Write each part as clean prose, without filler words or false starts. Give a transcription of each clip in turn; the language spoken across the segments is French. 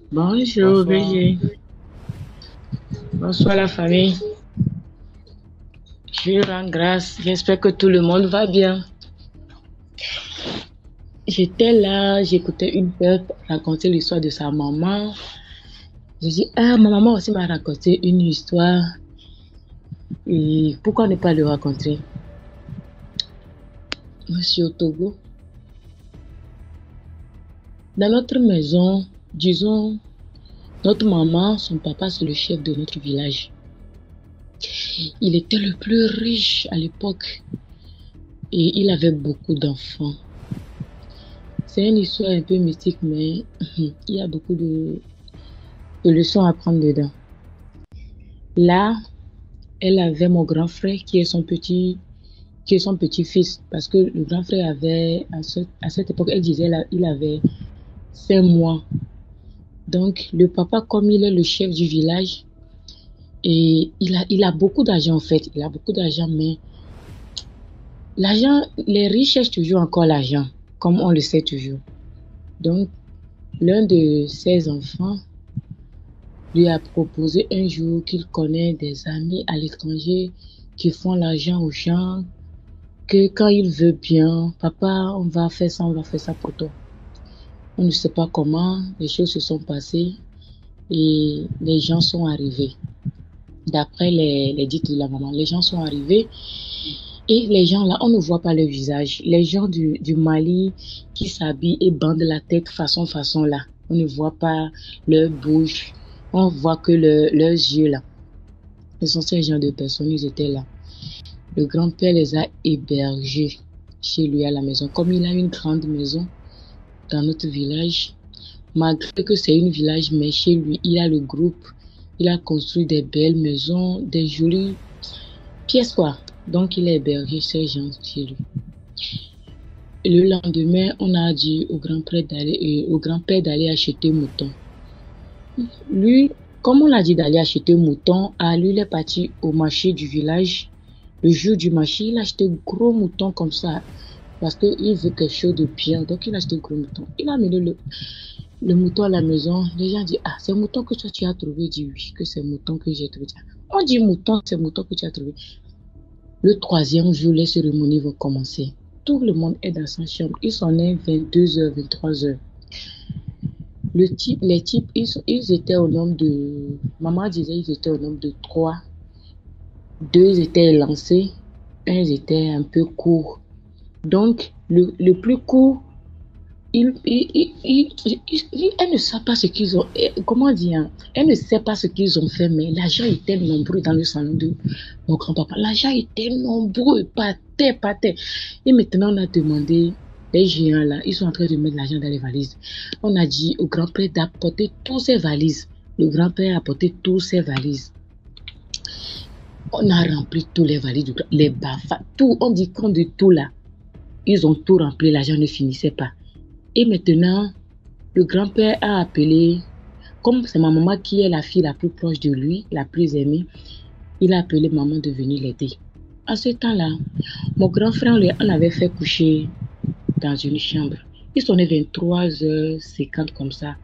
Bonjour, Bonsoir. BG. Bonsoir la famille. Je rends grâce. J'espère que tout le monde va bien. J'étais là, j'écoutais une peur raconter l'histoire de sa maman. J'ai dit, ah, ma maman aussi m'a raconté une histoire. Et pourquoi ne pas le raconter? Monsieur Togo, dans notre maison, disons, notre maman, son papa, c'est le chef de notre village. Il était le plus riche à l'époque et il avait beaucoup d'enfants. C'est une histoire un peu mystique, mais il y a beaucoup de leçons à prendre dedans. Là, elle avait mon grand frère qui est son petit-fils, parce que le grand frère avait, à cette époque, elle disait, là, il avait 5 mois. Donc, le papa, comme il est le chef du village, et il a beaucoup d'argent en fait, il a beaucoup d'argent, mais l'argent, les riches cherchent toujours encore l'argent, comme on le sait toujours. Donc, l'un de ses enfants lui a proposé un jour qu'il connaît des amis à l'étranger qui font l'argent aux gens, que quand il veut bien, papa, on va faire ça pour toi. On ne sait pas comment, les choses se sont passées et les gens sont arrivés. D'après les dites de la maman, les gens sont arrivés et les gens là, on ne voit pas le visage. Les gens du Mali qui s'habillent et bandent la tête façon là, on ne voit pas leur bouche, on voit que leurs yeux là. Les anciens gens de personnes, ils étaient là. Le grand-père les a hébergés chez lui à la maison. Comme il a une grande maison dans notre village, malgré que c'est un village, mais chez lui, il a le groupe. Il a construit des belles maisons, des jolies pièces, quoi. Donc, il a hébergé ces gens chez lui. Et le lendemain, on a dit au grand-père d'aller acheter mouton. Lui, comme on l'a dit d'aller acheter mouton, lui, il est parti au marché du village. Le jour du marché, il a acheté gros mouton comme ça parce qu'il veut quelque chose de bien. Donc, il a acheté gros mouton. Il a amené le mouton à la maison. Les gens disent, ah, c'est mouton que toi tu as trouvé. Il dit oui, que c'est mouton que j'ai trouvé. On dit mouton, c'est mouton que tu as trouvé. Le troisième jour, les cérémonies vont commencer. Tout le monde est dans sa chambre. Ils sont nés 22h, 23h. Les types, ils étaient au nombre de... Maman disait ils étaient au nombre de trois. Deux étaient lancés, un était un peu court. Donc, le plus court, elle ne sait pas ce qu'ils ont, comment dire, elle ne sait pas ce qu'ils ont fait, mais l'argent était nombreux dans le salon de mon grand-papa. L'argent était nombreux, pas terre, pas terre. Et maintenant, on a demandé, les géants là, ils sont en train de mettre l'argent dans les valises. On a dit au grand-père d'apporter tous ses valises. Le grand-père a apporté tous ses valises. On a rempli tous les valises, les bafas, tout, on dit qu'on de tout là. Ils ont tout rempli, l'argent ne finissait pas. Et maintenant, le grand-père a appelé, comme c'est ma maman qui est la fille la plus proche de lui, la plus aimée, il a appelé maman de venir l'aider. À ce temps-là, mon grand frère, on avait fait coucher dans une chambre. Ils sont 23h50 comme ça.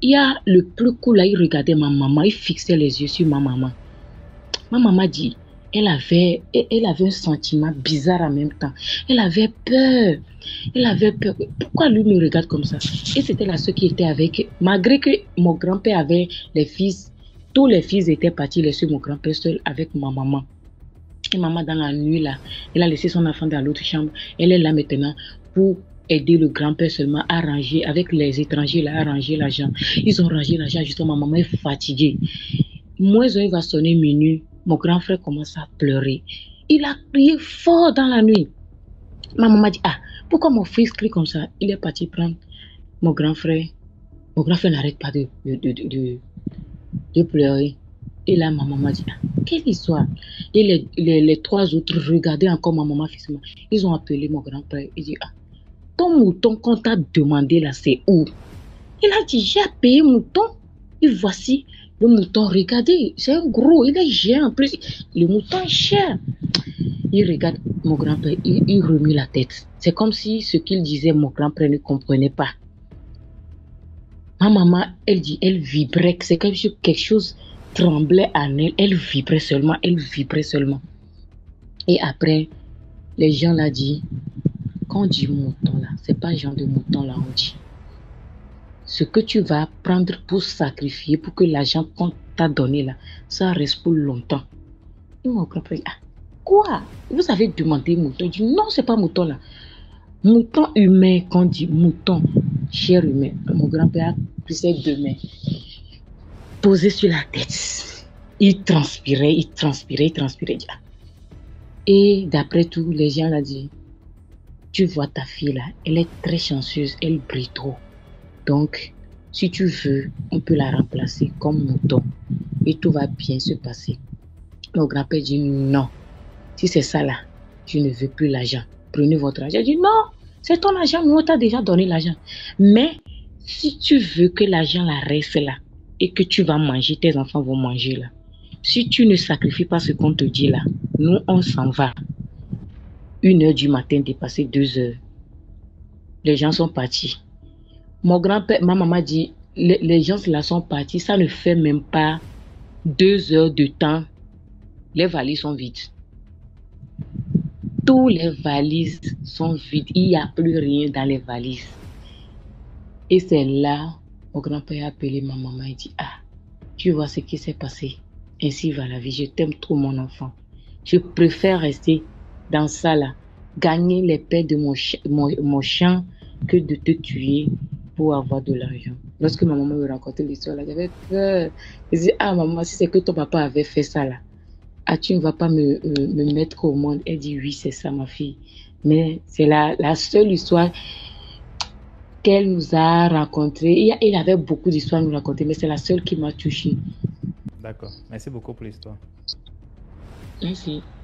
Il y a le plus cool là, il regardait ma maman, il fixait les yeux sur ma maman. Ma maman dit, elle avait un sentiment bizarre en même temps. Elle avait peur. Elle avait peur. Pourquoi lui me regarde comme ça? Et c'était la seule qui était avec. Malgré que mon grand-père avait les fils, tous les fils étaient partis laisser mon grand-père seul avec ma maman. Et maman, dans la nuit, là, elle a laissé son enfant dans l'autre chambre. Elle est là maintenant pour aider le grand-père seulement à ranger, avec les étrangers, là, à ranger l'argent. Ils ont rangé l'argent, justement, ma maman est fatiguée. Moins il va sonner minuit. Mon grand frère commence à pleurer. Il a crié fort dans la nuit. Ma maman dit, ah, pourquoi mon fils crie comme ça? Il est parti prendre mon grand frère. Mon grand frère n'arrête pas de pleurer. Et là, ma maman dit, ah, quelle histoire? Et les trois autres regardaient encore ma maman fixement. Ils ont appelé mon grand-père. Il dit, ah, ton mouton qu'on t'a demandé là, c'est où? Il a dit, j'ai payé mouton. Et voici le mouton. Regardez, c'est un gros, il est géant en plus. Le mouton est cher. Il regarde mon grand-père, il remue la tête. C'est comme si ce qu'il disait, mon grand-père ne comprenait pas. Ma maman, elle dit, elle vibrait, c'est comme si quelque chose tremblait en elle. Elle vibrait seulement, elle vibrait seulement. Et après, les gens l'ont dit, quand on dit mouton là, c'est pas genre de mouton là, on dit. Ce que tu vas prendre pour sacrifier, pour que l'argent qu'on t'a donné là, ça reste pour longtemps. Et mon grand-père dit, ah, quoi? Vous avez demandé mouton? Il dit, non, c'est pas mouton là. Mouton humain, quand on dit mouton, chair humain. Mon grand-père a pris ses 2 mains, posé sur la tête. Il transpirait, il transpirait, il transpirait. Et d'après tout, les gens l'ont dit, tu vois ta fille là, elle est très chanceuse, elle brille trop. Donc, si tu veux, on peut la remplacer comme mouton et tout va bien se passer. Mon grand-père dit non. Si c'est ça là, je ne veux plus l'argent. Prenez votre argent. Je dis non, c'est ton argent, nous on t'a déjà donné l'argent. Mais si tu veux que l'argent là reste là et que tu vas manger, tes enfants vont manger là. Si tu ne sacrifies pas ce qu'on te dit là, nous on s'en va. 1h du matin dépassé 2h. Les gens sont partis. Mon grand-père, ma maman dit, les gens là sont partis, ça ne fait même pas 2 heures de temps. Les valises sont vides. Tous les valises sont vides. Il n'y a plus rien dans les valises. Et c'est là, mon grand-père a appelé ma maman et dit, ah, tu vois ce qui s'est passé. Ainsi va la vie. Je t'aime trop, mon enfant. Je préfère rester dans ça là, gagner les paix de mon champ que de te tuer pour avoir de l'argent. Lorsque ma maman me racontait l'histoire là, j'avais peur. Je disais, ah maman, si c'est que ton papa avait fait ça là, ah tu ne vas pas me mettre au monde. Elle dit, oui, c'est ça ma fille. Mais c'est la seule histoire qu'elle nous a racontée. Il avait beaucoup d'histoires à nous raconter, mais c'est la seule qui m'a touchée. D'accord. Merci beaucoup pour l'histoire. Merci.